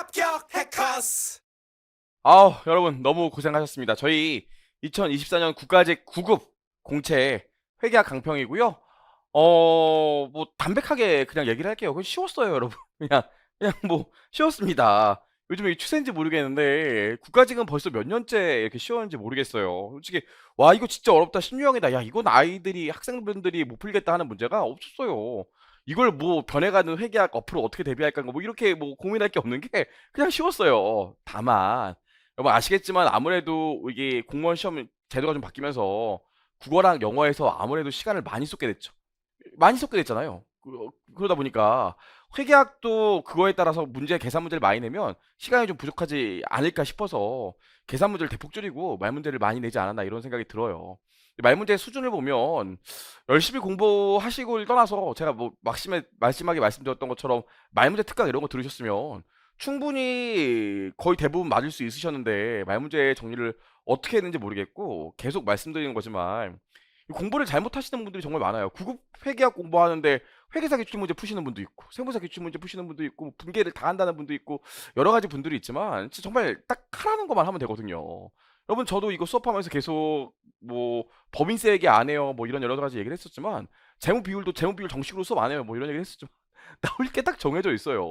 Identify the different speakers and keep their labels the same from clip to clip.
Speaker 1: 합격 해커스.
Speaker 2: 여러분 너무 고생하셨습니다. 저희 2024년 국가직 9급 공채 회계학 강평이고요. 뭐 담백하게 그냥 얘기를 할게요. 그건 쉬웠어요, 여러분. 그냥 뭐 쉬웠습니다. 요즘에 이 추세인지 모르겠는데 국가직은 벌써 몇 년째 이렇게 쉬웠는지 모르겠어요. 솔직히 와 이거 진짜 어렵다, 신유형이다. 야 이건 아이들이 학생분들이 못 풀겠다 하는 문제가 없었어요. 이걸 뭐 변해가는 회계학 어플을 어떻게 대비할까 뭐 이렇게 뭐 고민할 게 없는 게 그냥 쉬웠어요. 다만 여러분 아시겠지만 아무래도 이게 공무원 시험 제도가 좀 바뀌면서 국어랑 영어에서 아무래도 시간을 많이 쏟게 됐죠. 많이 쏟게 됐잖아요. 그러다 보니까 회계학도 그거에 따라서 계산 문제를 많이 내면 시간이 좀 부족하지 않을까 싶어서 계산 문제를 대폭 줄이고 말 문제를 많이 내지 않았나 이런 생각이 들어요. 말 문제 수준을 보면 열심히 공부하시고를 떠나서 제가 뭐 말씀하게 말씀드렸던 것처럼 말 문제 특강 이런 거 들으셨으면 충분히 거의 대부분 맞을 수 있으셨는데 말 문제 정리를 어떻게 했는지 모르겠고 계속 말씀드리는 거지만 공부를 잘못하시는 분들이 정말 많아요. 9급 회계학 공부하는데 회계사 기출 문제 푸시는 분도 있고 세무사 기출 문제 푸시는 분도 있고 뭐 분계를 다 한다는 분도 있고 여러 가지 분들이 있지만 진짜 정말 딱 하라는 것만 하면 되거든요. 여러분 저도 이거 수업하면서 계속 뭐 법인세 얘기 안 해요 뭐 이런 여러 가지 얘기를 했었지만 재무 비율 정식으로 수업 안 해요 뭐 이런 얘기를 했었지만 나올 게 딱 정해져 있어요.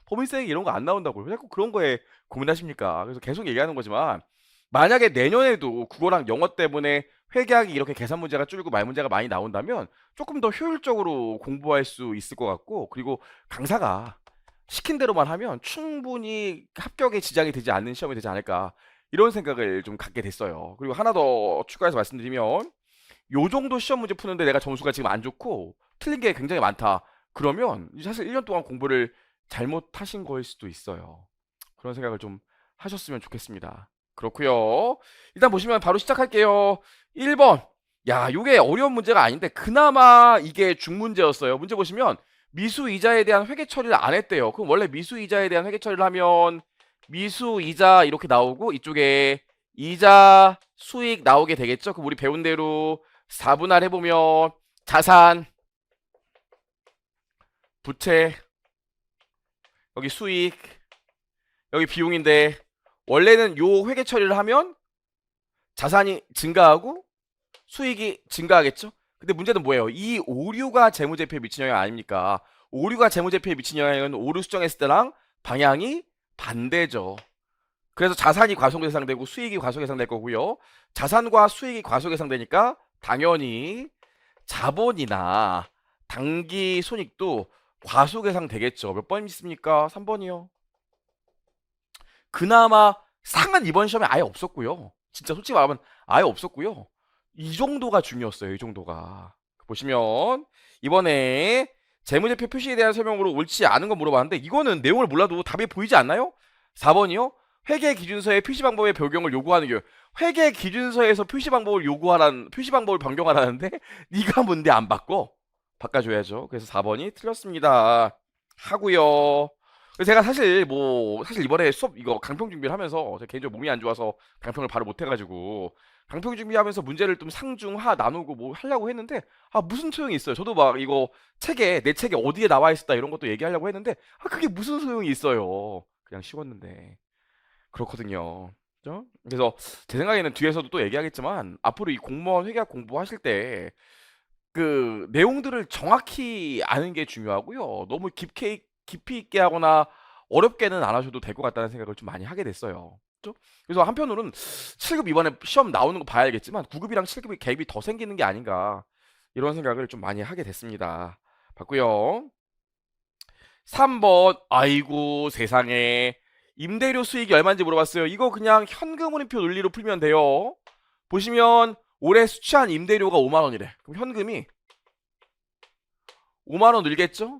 Speaker 2: 법인세 얘기 이런 거 안 나온다고요. 왜 자꾸 그런 거에 고민하십니까? 그래서 계속 얘기하는 거지만 만약에 내년에도 국어랑 영어 때문에 회계학이 이렇게 계산 문제가 줄고 말 문제가 많이 나온다면 조금 더 효율적으로 공부할 수 있을 것 같고, 그리고 강사가 시킨 대로만 하면 충분히 합격에 지장이 되지 않는 시험이 되지 않을까 이런 생각을 좀 갖게 됐어요. 그리고 하나 더 추가해서 말씀드리면 요 정도 시험 문제 푸는데 내가 점수가 지금 안 좋고 틀린 게 굉장히 많다. 그러면 사실 1년 동안 공부를 잘못하신 거일 수도 있어요. 그런 생각을 좀 하셨으면 좋겠습니다. 그렇고요. 일단 보시면 바로 시작할게요. 1번. 야, 요게 어려운 문제가 아닌데 그나마 이게 중문제였어요. 문제 보시면 미수이자에 대한 회계 처리를 안 했대요. 그럼 원래 미수이자에 대한 회계 처리를 하면 미수이자 이렇게 나오고 이쪽에 이자 수익 나오게 되겠죠. 그럼 우리 배운 대로 4분할 해보면 자산, 부채, 여기 수익, 여기 비용인데 원래는 요 회계 처리를 하면 자산이 증가하고 수익이 증가하겠죠? 근데 문제는 뭐예요? 이 오류가 재무제표에 미친 영향 아닙니까? 오류가 재무제표에 미친 영향은 오류 수정했을 때랑 방향이 반대죠. 그래서 자산이 과속계상되고 수익이 과속계상될 거고요. 자산과 수익이 과속계상되니까 당연히 자본이나 당기 손익도 과속계상되겠죠. 몇 번 있습니까? 3번이요. 그나마 상은 이번 시험에 아예 없었고요. 진짜 솔직히 말하면 아예 없었고요. 이 정도가 중요했어요. 이 정도가. 보시면 이번에 재무제표 표시에 대한 설명으로 옳지 않은 거 물어봤는데 이거는 내용을 몰라도 답이 보이지 않나요? 4번이요. 회계 기준서의 표시 방법의 변경을 요구하는 게 회계 기준서에서 표시 방법을 변경하라는데 네가 뭔데 안 바꿔? 바꿔줘야죠. 그래서 4번이 틀렸습니다. 하고요. 제가 사실 이번에 수업 이거 강평 준비를 하면서 제가 개인적으로 몸이 안 좋아서 강평을 바로 못 해가지고 강평 준비하면서 문제를 좀 상중하 나누고 뭐 하려고 했는데 무슨 소용이 있어요. 저도 막 이거 내 책에 어디에 나와 있었다 이런 것도 얘기하려고 했는데 그게 무슨 소용이 있어요. 그냥 쉬웠는데 그렇거든요. 그죠? 그래서 제 생각에는 뒤에서도 또 얘기하겠지만 앞으로 이 공무원 회계학 공부하실 때 그 내용들을 정확히 아는 게 중요하고요. 너무 깊이 있게 하거나 어렵게는 안 하셔도 될 것 같다는 생각을 좀 많이 하게 됐어요. 그죠? 그래서 한편으로는 7급 이번에 시험 나오는 거 봐야 알겠지만 9급이랑 7급이 갭이 더 생기는 게 아닌가 이런 생각을 좀 많이 하게 됐습니다. 봤고요. 3번. 아이고 세상에. 임대료 수익이 얼마인지 물어봤어요. 이거 그냥 현금흐름표 논리로 풀면 돼요. 보시면 올해 수취한 임대료가 5만원이래. 그럼 현금이 5만원 늘겠죠?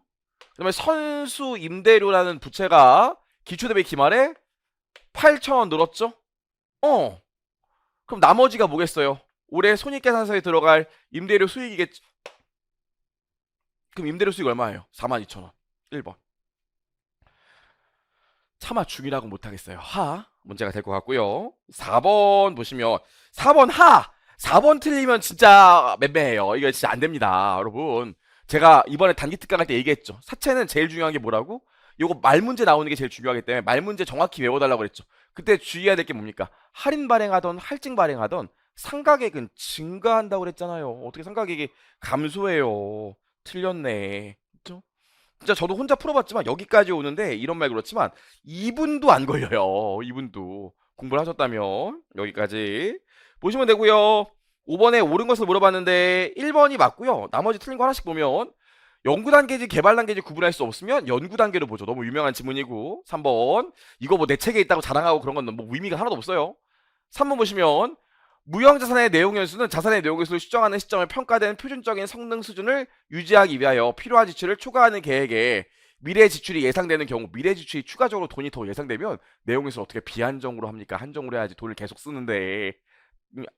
Speaker 2: 그 다음에 선수 임대료라는 부채가 기초대비 기말에 8천원 늘었죠? 그럼 나머지가 뭐겠어요? 올해 손익계산서에 들어갈 임대료 수익이겠죠? 그럼 임대료 수익 얼마예요? 42,000원. 1번. 차마 중이라고 못하겠어요. 문제가 될 것 같고요. 4번 보시면 4번 4번 틀리면 진짜 맴매해요. 이거 진짜 안 됩니다. 여러분 제가 이번에 단기 특강할 때 얘기했죠. 사채는 제일 중요한 게 뭐라고? 요거 말 문제 나오는 게 제일 중요하기 때문에 말 문제 정확히 외워달라고 그랬죠. 그때 주의해야 될 게 뭡니까? 할인 발행하던 할증 발행하던 상가액은 증가한다고 그랬잖아요. 어떻게 상가액이 감소해요? 틀렸네. 그죠? 진짜 저도 혼자 풀어봤지만 여기까지 오는데 이런 말 그렇지만 2분도 안 걸려요. 2분도 공부를 하셨다면 여기까지 보시면 되고요. 5번에 옳은 것을 물어봤는데 1번이 맞고요. 나머지 틀린 거 하나씩 보면 연구 단계지 개발 단계지 구분할 수 없으면 연구 단계를 보죠. 너무 유명한 지문이고. 3번 이거 뭐 내 책에 있다고 자랑하고 그런 건 뭐 의미가 하나도 없어요. 3번 보시면 무형자산의 내용 연수는 자산의 내용 연수를 수정하는 시점에 평가된 표준적인 성능 수준을 유지하기 위하여 필요한 지출을 초과하는 계획에 미래 지출이 예상되는 경우 미래 지출이 추가적으로 돈이 더 예상되면 내용 연수를 어떻게 비한정으로 합니까? 한정으로 해야지 돈을 계속 쓰는데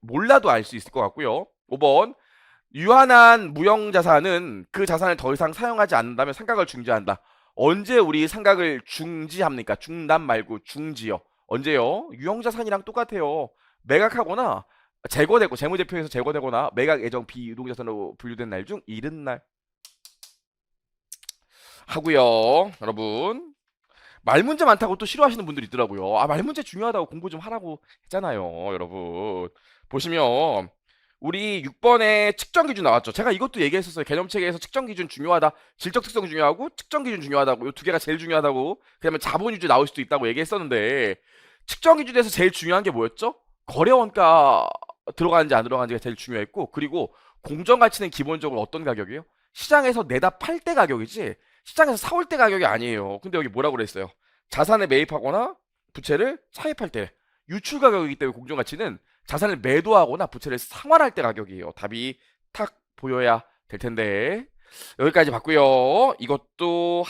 Speaker 2: 몰라도 알 수 있을 것 같고요. 5번 유한한 무형자산은 그 자산을 더 이상 사용하지 않는다면 상각을 중지한다. 언제 우리 상각을 중지합니까? 중단 말고 중지요. 언제요? 유형자산이랑 똑같아요. 매각하거나 제거되고 재무제표에서 제거되거나 매각 예정 비유동자산으로 분류된 날 중 이른 날 하고요. 여러분 말 문제 많다고 또 싫어하시는 분들이 있더라고요. 아, 말 문제 중요하다고 공부 좀 하라고 했잖아요. 여러분 보시면 우리 6번에 측정 기준 나왔죠. 제가 이것도 얘기했었어요. 개념체계에서 측정 기준 중요하다. 질적 특성 중요하고 측정 기준 중요하다고. 이 두 개가 제일 중요하다고. 그다음에 자본 위주 나올 수도 있다고 얘기했었는데 측정 기준에서 제일 중요한 게 뭐였죠? 거래 원가 들어가는지 안 들어가는지가 제일 중요했고 그리고 공정 가치는 기본적으로 어떤 가격이에요? 시장에서 내다 팔 때 가격이지 시장에서 사올 때 가격이 아니에요. 근데 여기 뭐라고 그랬어요? 자산에 매입하거나 부채를 차입할 때 유출 가격이기 때문에 공정 가치는 자산을 매도하거나 부채를 상환할 때 가격이에요. 답이 탁 보여야 될 텐데 여기까지 봤고요. 이것도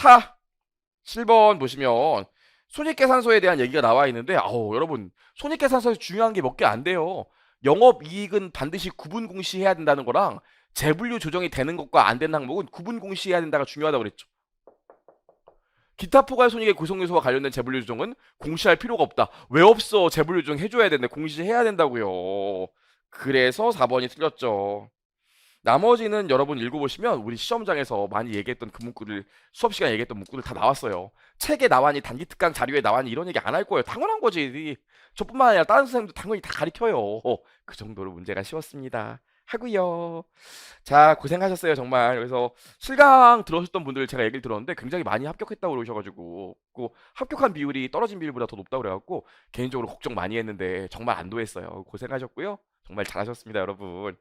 Speaker 2: 7번 보시면 손익계산서에 대한 얘기가 나와 있는데 여러분 손익계산서에서 중요한 게 몇 개 안 돼요. 영업이익은 반드시 구분 공시해야 된다는 거랑 재분류 조정이 되는 것과 안 되는 항목은 구분 공시해야 된다가 중요하다고 그랬죠. 기타 포괄 손익의 구성요소와 관련된 재분류 조정은 공시할 필요가 없다. 왜 없어? 재분류 조정 해줘야 되는데 공시해야 된다고요. 그래서 4번이 틀렸죠. 나머지는 여러분 읽어보시면 우리 시험장에서 많이 얘기했던 그 문구를 수업 시간에 얘기했던 문구들 다 나왔어요. 책에 나왔니 단기 특강 자료에 나왔니 이런 얘기 안 할 거예요. 당연한 거지. 저뿐만 아니라 다른 선생님도 당연히 다 가르쳐요. 그 정도로 문제가 쉬웠습니다. 하고요. 자 고생하셨어요 정말. 그래서 실강 들으셨던 분들 제가 얘기를 들었는데 굉장히 많이 합격했다고 그러셔가지고 합격한 비율이 떨어진 비율보다 더 높다고 그래갖고 개인적으로 걱정 많이 했는데 정말 안도했어요. 고생하셨고요. 정말 잘하셨습니다 여러분.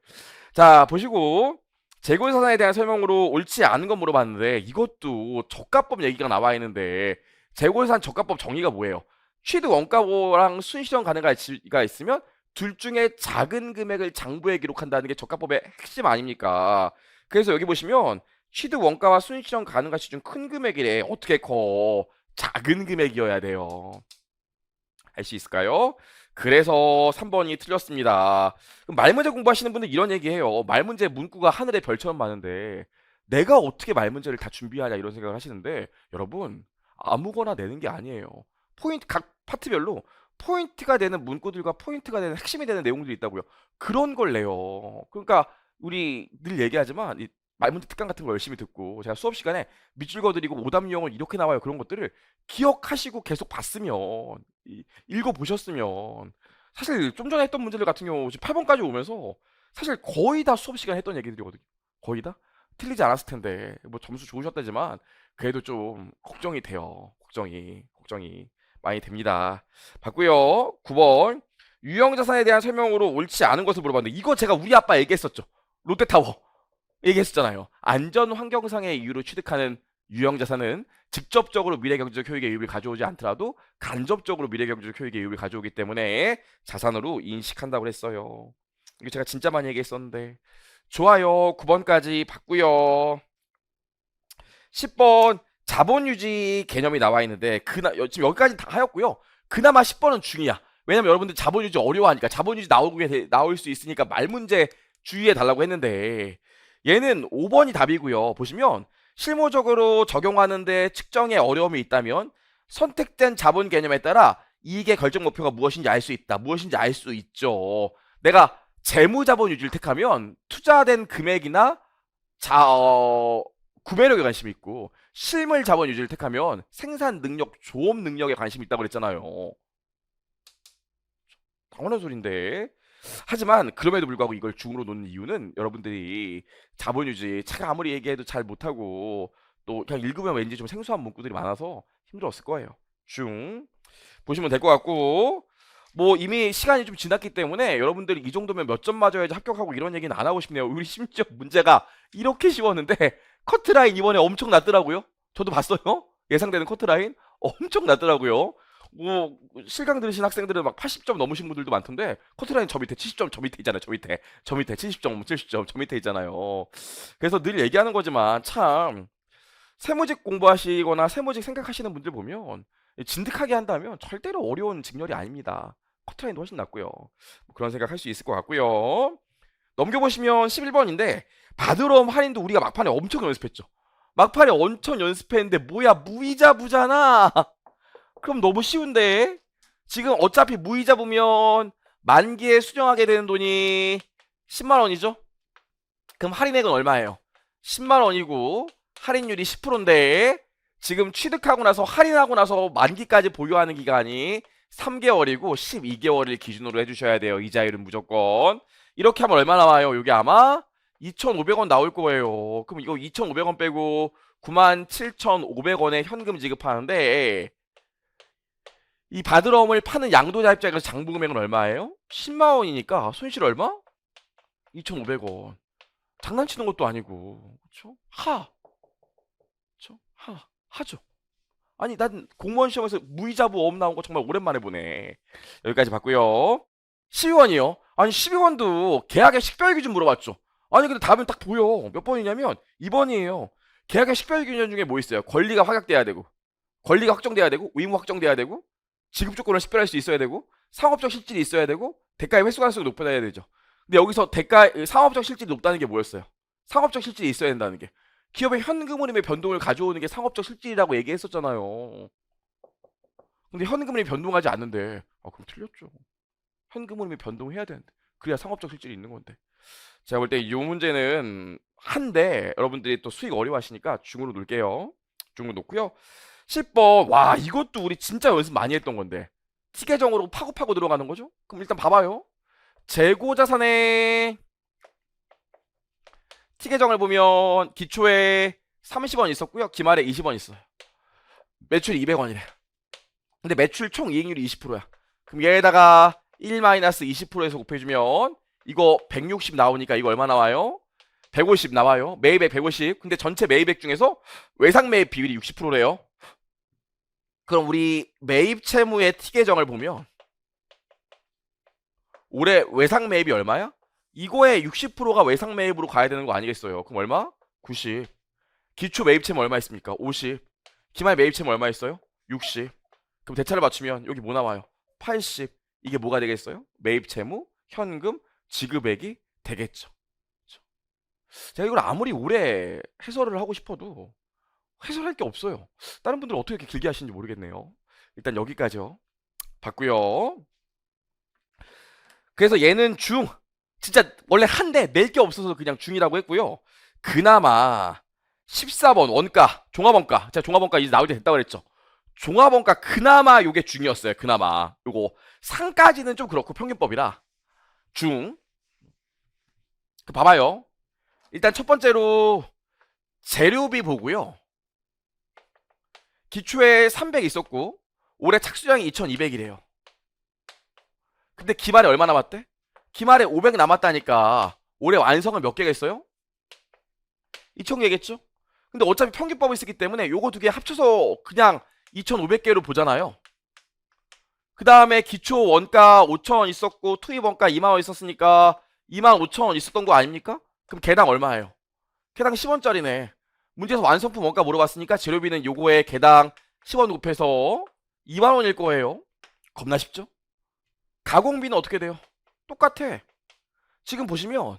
Speaker 2: 자 보시고 재고자산에 대한 설명으로 옳지 않은 건 물어봤는데 이것도 저가법 얘기가 나와 있는데 재고자산 저가법 정의가 뭐예요? 취득 원가보랑 순실현 가능가 있으면 둘 중에 작은 금액을 장부에 기록한다는 게 저가법의 핵심 아닙니까? 그래서 여기 보시면 취득 원가와 순실현 가능 가치 중 큰 금액이래. 어떻게 커? 작은 금액이어야 돼요. 할 수 있을까요? 그래서 3번이 틀렸습니다. 말문제 공부하시는 분들 이런 얘기해요. 말문제 문구가 하늘에 별처럼 많은데 내가 어떻게 말문제를 다 준비하냐 이런 생각을 하시는데 여러분 아무거나 내는 게 아니에요. 포인트 각 파트별로 포인트가 되는 문구들과 포인트가 되는 핵심이 되는 내용들이 있다고요. 그런 걸 내요. 그러니까 우리 늘 얘기하지만 이 말문제 특강 같은 거 열심히 듣고 제가 수업 시간에 밑줄 그어드리고 오답 유형을 이렇게 나와요. 그런 것들을 기억하시고 계속 봤으면 읽어보셨으면 사실 좀 전에 했던 문제들 같은 경우 지금 8번까지 오면서 사실 거의 다 수업 시간에 했던 얘기들이거든요. 거의 다 틀리지 않았을 텐데 뭐 점수 좋으셨다지만 그래도 좀 걱정이 돼요. 걱정이 많이 됩니다. 봤고요. 9번 유형자산에 대한 설명으로 옳지 않은 것을 물어봤는데 이거 제가 우리 아빠 얘기했었죠. 롯데타워 얘기했었잖아요. 안전 환경상의 이유로 취득하는 유형자산은 직접적으로 미래경제적 효익의 이익을 가져오지 않더라도 간접적으로 미래경제적 효익의 이익을 가져오기 때문에 자산으로 인식한다고 했어요. 이거 제가 진짜 많이 얘기했었는데 좋아요. 9번까지 봤고요. 10번 자본유지 개념이 나와 있는데 지금 여기까지 다 하였고요. 그나마 10번은 중이야. 왜냐면 여러분들 자본유지 어려워하니까 자본유지 나올 수 있으니까 말문제 주의해 달라고 했는데 얘는 5번이 답이고요. 보시면 실무적으로 적용하는데 측정에 어려움이 있다면 선택된 자본 개념에 따라 이익의 결정 목표가 무엇인지 알 수 있다. 무엇인지 알 수 있죠. 내가 재무자본 유지를 택하면 투자된 금액이나 구매력에 관심이 있고 실물 자본 유지를 택하면 생산 능력, 조업 능력에 관심이 있다고 그랬잖아요. 당연한 소린데. 하지만 그럼에도 불구하고 이걸 중으로 놓는 이유는 여러분들이 자본 유지, 제가 아무리 얘기해도 잘 못하고 또 그냥 읽으면 왠지 좀 생소한 문구들이 많아서 힘들었을 거예요. 중 보시면 될 것 같고, 뭐 이미 시간이 좀 지났기 때문에 여러분들이 이 정도면 몇 점 맞아야지 합격하고 이런 얘기는 안 하고 싶네요. 우리 심지어 문제가 이렇게 쉬웠는데 커트라인 이번에 엄청 낮더라고요. 저도 봤어요. 예상되는 커트라인 엄청 낮더라고요. 뭐 실강 들으신 학생들은 막 80점 넘으신 분들도 많던데 커트라인 저 밑에 70점 저 밑에 있잖아요. 저 밑에 70점 70점 저 밑에 있잖아요. 그래서 늘 얘기하는 거지만 참 세무직 공부하시거나 세무직 생각하시는 분들 보면 진득하게 한다면 절대로 어려운 직렬이 아닙니다. 커트라인도 훨씬 낫고요. 뭐 그런 생각 할 수 있을 것 같고요. 넘겨보시면 11번인데 바드럼 할인도 우리가 막판에 엄청 연습했죠. 막판에 엄청 연습했는데 뭐야 무이자 부잖아. 그럼 너무 쉬운데 지금 어차피 무이자 부면 만기에 수령하게 되는 돈이 10만원이죠. 그럼 할인액은 얼마예요? 10만원이고 할인율이 10%인데 지금 취득하고 나서 할인하고 나서 만기까지 보유하는 기간이 3개월이고 12개월을 기준으로 해주셔야 돼요. 이자율은 무조건. 이렇게 하면 얼마 나와요? 이게 아마 2,500원 나올 거예요. 그럼 이거 2,500원 빼고 97,500원에 현금 지급하는데 이 바드럼을 파는 양도자 입장에서 장부 금액은 얼마예요? 10만원이니까 손실 얼마? 2,500원. 장난치는 것도 아니고 그쵸? 그쵸? 하죠. 아니 난 공무원 시험에서 무이자부 업 나온 거 정말 오랜만에 보네. 여기까지 봤고요. 12번이요. 아니 12번도 계약의 식별 기준 물어봤죠. 아니 근데 답은 딱 보여. 몇 번이냐면 2번이에요. 계약의 식별 기준 중에 뭐 있어요? 권리가 확약돼야 되고, 권리가 확정돼야 되고, 의무 확정돼야 되고, 지급 조건을 식별할 수 있어야 되고, 상업적 실질이 있어야 되고, 대가의 회수 가능성이 높아야 되죠. 근데 여기서 상업적 실질이 높다는 게 뭐였어요? 상업적 실질이 있어야 된다는 게. 기업의 현금 흐름의 변동을 가져오는 게 상업적 실질이라고 얘기했었잖아요. 근데 현금 흐름이 변동하지 않는데, 그럼 틀렸죠. 현금 흐름이 변동해야 되는데. 그래야 상업적 실질이 있는 건데. 제가 볼 때 이 문제는 한데 여러분들이 또 수익 어려워하시니까 중으로 놓을게요. 중으로 놓고요. 10번. 와, 이것도 우리 진짜 연습 많이 했던 건데. 티계정으로 파고 들어가는 거죠? 그럼 일단 봐봐요. 재고자산의 티계정을 보면 기초에 30원 있었고요. 기말에 20원 있어요. 매출 200원이래. 근데 매출 총 이익률이 20%야. 그럼 얘에다가 1-20%에서 곱해주면 이거 160 나오니까 이거 얼마 나와요? 150 나와요. 매입액 150. 근데 전체 매입액 중에서 외상 매입 비율이 60%래요. 그럼 우리 매입 채무의 티계정을 보면 올해 외상 매입이 얼마야? 이거의 60%가 외상 매입으로 가야 되는 거 아니겠어요? 그럼 얼마? 90. 기초 매입 채무 얼마 있습니까? 50. 기말 매입 채무 얼마 있어요? 60. 그럼 대차를 맞추면 여기 뭐 나와요? 80. 이게 뭐가 되겠어요? 매입 채무, 현금, 지급액이 되겠죠. 그렇죠? 제가 이걸 아무리 오래 해설을 하고 싶어도 해설할 게 없어요. 다른 분들은 어떻게 이렇게 길게 하시는지 모르겠네요. 일단 여기까지요. 봤고요. 그래서 얘는 중. 진짜 원래 한데 낼 게 없어서 그냥 중이라고 했고요. 그나마 14번 원가, 종합원가. 제가 종합원가 이제 나올 때 됐다고 그랬죠. 종합원가 그나마 요게 중이었어요. 그나마. 요거 상까지는 좀 그렇고 평균법이라 중. 봐봐요. 일단 첫 번째로 재료비 보고요. 기초에 300 있었고 올해 착수량이 2200이래요. 근데 기말에 얼마 남았대? 기말에 500 남았다니까 올해 완성은 몇 개가 있어요? 2000개겠죠? 근데 어차피 평균법이 있기 때문에 요거 두 개 합쳐서 그냥 2500개로 보잖아요. 그 다음에 기초 원가 5000원 있었고 투입 원가 2만원 있었으니까 25,000원 있었던 거 아닙니까? 그럼 개당 얼마예요? 개당 10원짜리네. 문제에서 완성품 원가 물어봤으니까 재료비는 요거에 개당 10원 곱해서 2만원일 거예요. 겁나 쉽죠? 가공비는 어떻게 돼요? 똑같아. 지금 보시면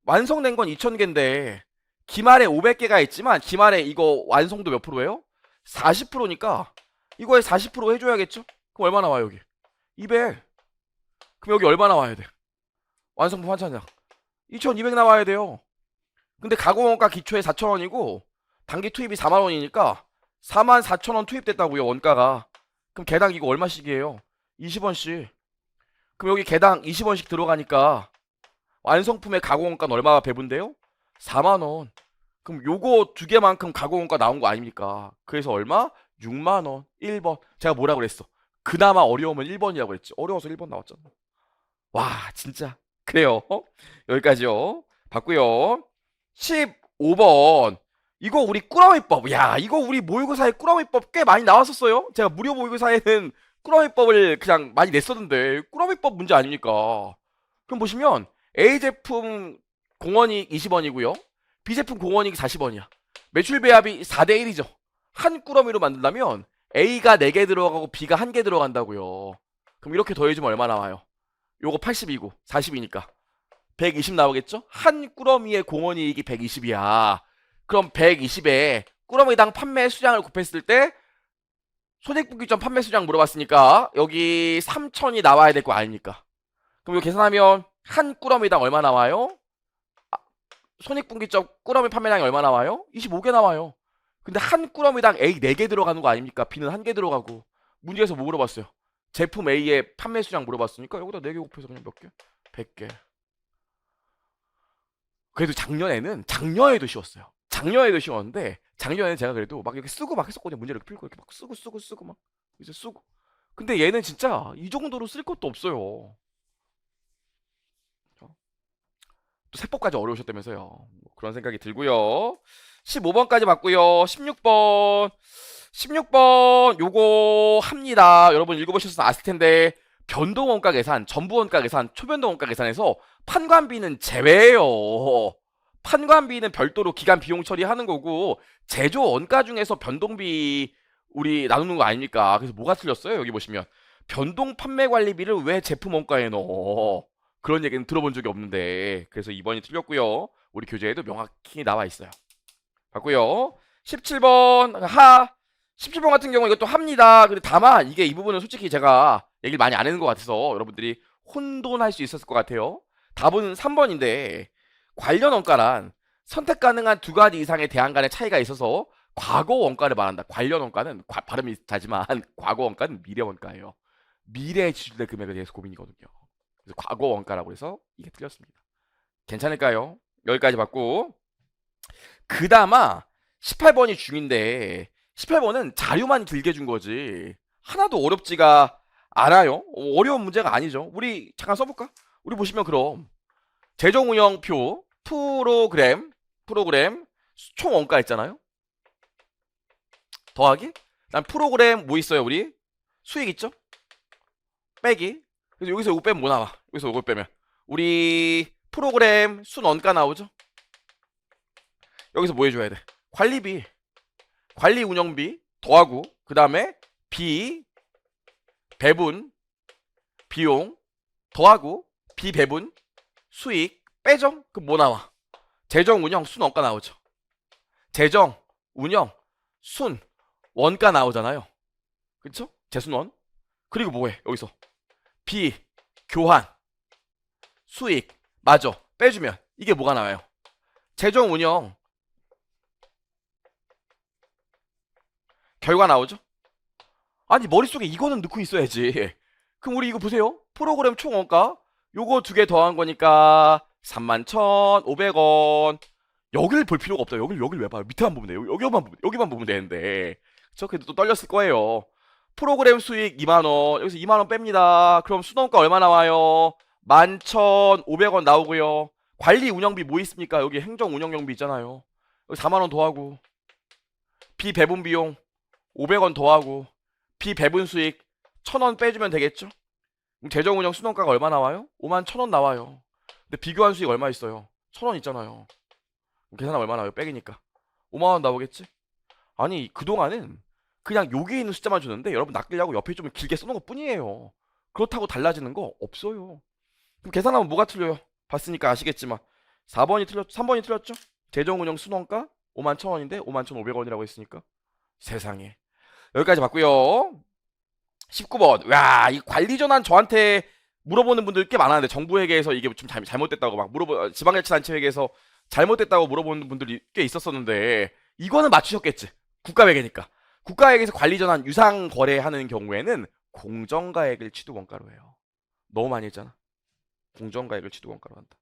Speaker 2: 완성된 건 2000개인데 기말에 500개가 있지만 기말에 이거 완성도 몇 프로예요? 40%니까 이거에 40% 해줘야겠죠? 그럼 얼마 나와요 여기? 200. 그럼 여기 얼마 나와야 돼? 완성품 환차량 2200 나와야 돼요. 근데 가공원가 기초에 4000원이고 단기 투입이 4만 원이니까 4만 4천 원 투입됐다고요, 원가가. 그럼 개당 이거 얼마씩이에요? 20원씩. 그럼 여기 개당 20원씩 들어가니까 완성품의 가공원가는 얼마가 배분돼요? 4만 원. 그럼 요거 두 개만큼 가공원가 나온 거 아닙니까? 그래서 얼마? 6만 원. 1번. 제가 뭐라 그랬어? 그나마 어려우면 1번이라고 그랬지. 어려워서 1번 나왔잖아. 와, 진짜. 그래요. 여기까지요. 봤고요. 15번. 이거 우리 꾸러미법. 야, 이거 우리 모의고사에 꾸러미법 꽤 많이 나왔었어요. 제가 무료 모의고사에는 꾸러미법을 그냥 많이 냈었는데 꾸러미법 문제 아닙니까? 그럼 보시면 A 제품 공원이익 20원이고요. B 제품 공원이익 40원이야. 매출 배합이 4대 1이죠. 한 꾸러미로 만든다면 A가 4개 들어가고 B가 1개 들어간다고요. 그럼 이렇게 더해주면 얼마 나와요? 요거 82고 40이니까 120 나오겠죠? 한 꾸러미의 공원이익이 120이야. 그럼 120에 꾸러미당 판매 수량을 곱했을 때 손익분기점 판매 수량 물어봤으니까 여기 3천이 나와야 될 거 아닙니까? 그럼 이거 계산하면 한 꾸러미당 얼마 나와요? 손익분기점 꾸러미 판매량이 얼마 나와요? 25개 나와요. 근데 한 꾸러미당 A 4개 들어가는 거 아닙니까? B는 1개 들어가고. 문제에서 뭐 물어봤어요? 제품 A의 판매 수량 물어봤으니까 여기다 4개 곱해서 그냥 몇 개? 100개. 그래도 작년에도 쉬웠어요. 작년에도 쉬웠는데 작년에는 제가 그래도 막 이렇게 쓰고 막 했었거든요. 문제를 이렇게 풀고 이렇게 막 쓰고 막 이제 쓰고. 근데 얘는 진짜 이 정도로 쓸 것도 없어요. 또 세법까지 어려우셨다면서요. 뭐 그런 생각이 들고요. 15번까지 봤고요. 16번 요거 합니다. 여러분 읽어보셔서 아실 텐데 변동원가 계산, 전부원가 계산, 초변동원가 계산에서 판관비는 제외예요. 판관비는 별도로 기간 비용 처리하는 거고 제조 원가 중에서 변동비 우리 나누는 거 아닙니까? 그래서 뭐가 틀렸어요? 여기 보시면 변동 판매 관리비를 왜 제품 원가에 넣어? 그런 얘기는 들어본 적이 없는데 그래서 2번이 틀렸고요. 우리 교재에도 명확히 나와 있어요. 봤고요. 17번 17번 같은 경우 이것도 합니다. 근데 다만 이게 이 부분은 솔직히 제가 얘기를 많이 안 했는 것 같아서 여러분들이 혼돈할 수 있었을 것 같아요. 답은 3번인데 관련 원가란 선택 가능한 두 가지 이상의 대안 간의 차이가 있어서 과거 원가를 말한다. 관련 원가는 발음이 비슷하지만 과거 원가는 미래 원가예요. 미래에 지출될 금액에 대해서 고민이거든요. 그래서 과거 원가라고 해서 이게 틀렸습니다. 괜찮을까요? 여기까지 봤고 그나마 18번이 중인데 18번은 자료만 길게 준 거지 하나도 어렵지가 않아요. 어려운 문제가 아니죠. 우리 잠깐 써볼까? 우리 보시면 그럼 재정운영표 프로그램 총 원가 있잖아요. 더하기 난 프로그램 뭐 있어요? 우리 수익 있죠? 빼기. 그래서 여기서 이거 빼면 뭐 나와? 여기서 이걸 빼면 우리 프로그램 순원가 나오죠? 여기서 뭐 해줘야 돼? 관리비, 관리 운영비 더하고 그 다음에 비배분 비용 더하고 비배분 수익 빼죠? 그럼 뭐 나와? 재정 운영 순원가 나오죠. 재정 운영 순 원가 나오잖아요. 그쵸? 재순원. 그리고 뭐해? 여기서 비 교환 수익 맞아. 빼주면 이게 뭐가 나와요? 재정 운영 결과 나오죠? 아니 머릿속에 이거는 넣고 있어야지. 그럼 우리 이거 보세요. 프로그램 총 원가 요거 두 개 더한 거니까 31,500원. 여기를 볼 필요가 없다. 여기를 왜 봐요? 밑에만 보면 돼요. 여기만 보면 되는데. 그쵸? 그래도 또 떨렸을 거예요. 프로그램 수익 2만원. 여기서 2만원 뺍니다. 그럼 순원가 얼마 나와요? 11,500원 나오고요. 관리 운영비 뭐 있습니까? 여기 행정 운영용비 있잖아요. 여기 4만원 더하고 비배분 비용 500원 더하고 비배분 수익 1,000원 빼주면 되겠죠? 재정 운영 순원가가 얼마 나와요? 51,000원 나와요. 근데 비교한 수익 얼마 있어요? 1,000원 있잖아요. 계산하면 얼마 나와요? 빼기니까 5만원 나오겠지? 아니 그동안은 그냥 여기 있는 숫자만 주는데 여러분 낚으려고 옆에 좀 길게 써놓은 것 뿐이에요. 그렇다고 달라지는 거 없어요. 그럼 계산하면 뭐가 틀려요? 봤으니까 아시겠지만 3번이 틀렸죠? 재정운영 순원가 51,000원인데 51,500원이라고 했으니까 세상에. 여기까지 봤고요. 19번. 야, 이 관리 전환 저한테 물어보는 분들 꽤 많았는데 정부회계에서 이게 좀 잘못됐다고 막 지방자치단체회계에서 잘못됐다고 물어보는 분들이 꽤 있었었는데 이거는 맞추셨겠지. 국가회계니까. 국가회계에서 관리전환 유상 거래하는 경우에는 공정가액을 취득원가로 해요. 너무 많이 했잖아. 공정가액을 취득원가로 한다.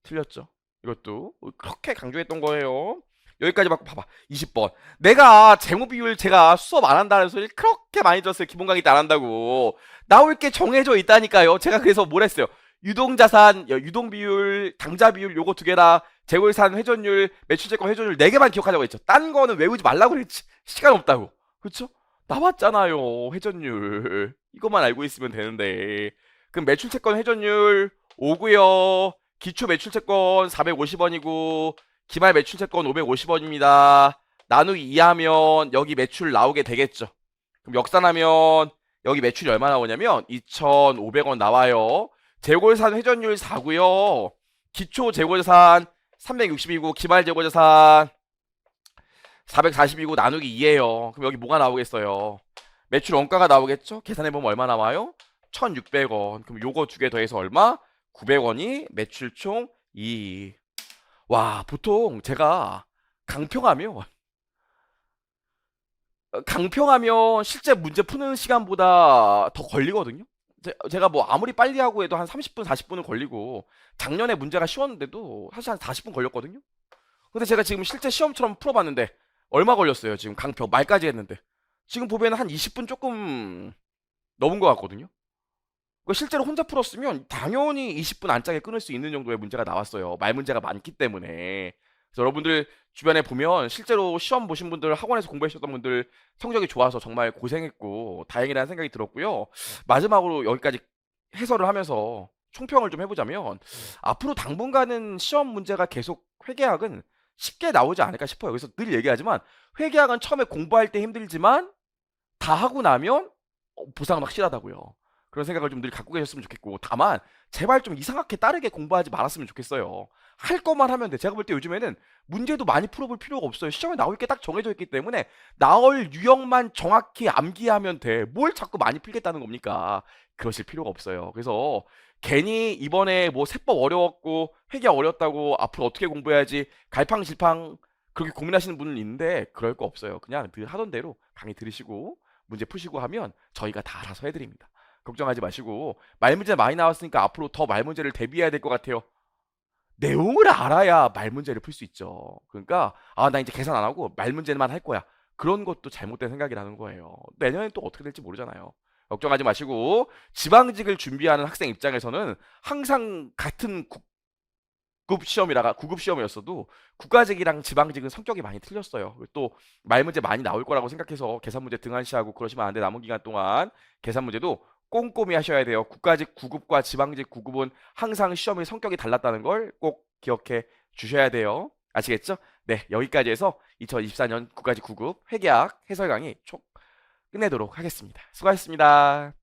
Speaker 2: 틀렸죠? 이것도 그렇게 강조했던 거예요. 여기까지 받고 봐봐. 20번. 내가 재무비율 제가 수업 안 한다는 소리 그렇게 많이 들었어요. 기본 강의 때 안 한다고. 나올 게 정해져 있다니까요. 제가 그래서 뭘 했어요. 유동자산, 유동비율, 당자비율 요거 두 개라 재고예산 회전율, 매출채권 회전율 네 개만 기억하자고 했죠. 딴 거는 외우지 말라고 그랬지. 시간 없다고. 그쵸? 나왔잖아요. 회전율. 이것만 알고 있으면 되는데. 그럼 매출채권 회전율 오고요. 기초 매출채권 450원이고 기말 매출채권 550원입니다. 나누기 2하면 여기 매출 나오게 되겠죠. 그럼 역산하면 여기 매출이 얼마 나오냐면 2,500원 나와요. 재고자산 회전율 4고요. 기초 재고자산 360이고 기말 재고자산 440이고 나누기 2예요. 그럼 여기 뭐가 나오겠어요? 매출 원가가 나오겠죠? 계산해보면 얼마 나와요? 1,600원. 그럼 요거 두 개 더해서 얼마? 900원이 매출 총 2. 와, 보통 제가 강평하면 실제 문제 푸는 시간보다 더 걸리거든요. 제가 뭐 아무리 빨리 하고 해도 한 30분, 40분은 걸리고 작년에 문제가 쉬웠는데도 사실 한 40분 걸렸거든요. 근데 제가 지금 실제 시험처럼 풀어봤는데 얼마 걸렸어요? 지금 강평 말까지 했는데 지금 보면 한 20분 조금 넘은 것 같거든요. 실제로 혼자 풀었으면 당연히 20분 안짝에 끊을 수 있는 정도의 문제가 나왔어요. 말 문제가 많기 때문에. 그래서 여러분들 주변에 보면 실제로 시험 보신 분들, 학원에서 공부하셨던 분들 성적이 좋아서 정말 고생했고 다행이라는 생각이 들었고요. 마지막으로 여기까지 해설을 하면서 총평을 좀 해보자면 앞으로 당분간은 시험 문제가 계속 회계학은 쉽게 나오지 않을까 싶어요. 그래서 늘 얘기하지만 회계학은 처음에 공부할 때 힘들지만 다 하고 나면 보상은 확실하다고요. 그런 생각을 좀 늘 갖고 계셨으면 좋겠고 다만 제발 좀 이상하게 따르게 공부하지 말았으면 좋겠어요. 할 것만 하면 돼. 제가 볼 때 요즘에는 문제도 많이 풀어볼 필요가 없어요. 시험에 나올 게 딱 정해져 있기 때문에 나올 유형만 정확히 암기하면 돼. 뭘 자꾸 많이 풀겠다는 겁니까? 그러실 필요가 없어요. 그래서 괜히 이번에 뭐 세법 어려웠고 회계 어렵다고 앞으로 어떻게 공부해야지 갈팡질팡 그렇게 고민하시는 분은 있는데 그럴 거 없어요. 그냥 늘 하던 대로 강의 들으시고 문제 푸시고 하면 저희가 다 알아서 해드립니다. 걱정하지 마시고 말 문제 많이 나왔으니까 앞으로 더 말 문제를 대비해야 될 것 같아요. 내용을 알아야 말 문제를 풀 수 있죠. 그러니까 나 이제 계산 안 하고 말 문제만 할 거야. 그런 것도 잘못된 생각이라는 거예요. 내년엔 또 어떻게 될지 모르잖아요. 걱정하지 마시고 지방직을 준비하는 학생 입장에서는 항상 같은 구급 시험이라가 구급 시험이었어도 국가직이랑 지방직은 성격이 많이 틀렸어요. 또 말 문제 많이 나올 거라고 생각해서 계산 문제 등한시하고 그러시면 안 돼. 남은 기간 동안 계산 문제도 꼼꼼히 하셔야 돼요. 국가직 9급과 지방직 9급은 항상 시험의 성격이 달랐다는 걸 꼭 기억해 주셔야 돼요. 아시겠죠? 네, 여기까지 해서 2024년 국가직 9급 회계학 해설 강의 총 끝내도록 하겠습니다. 수고하셨습니다.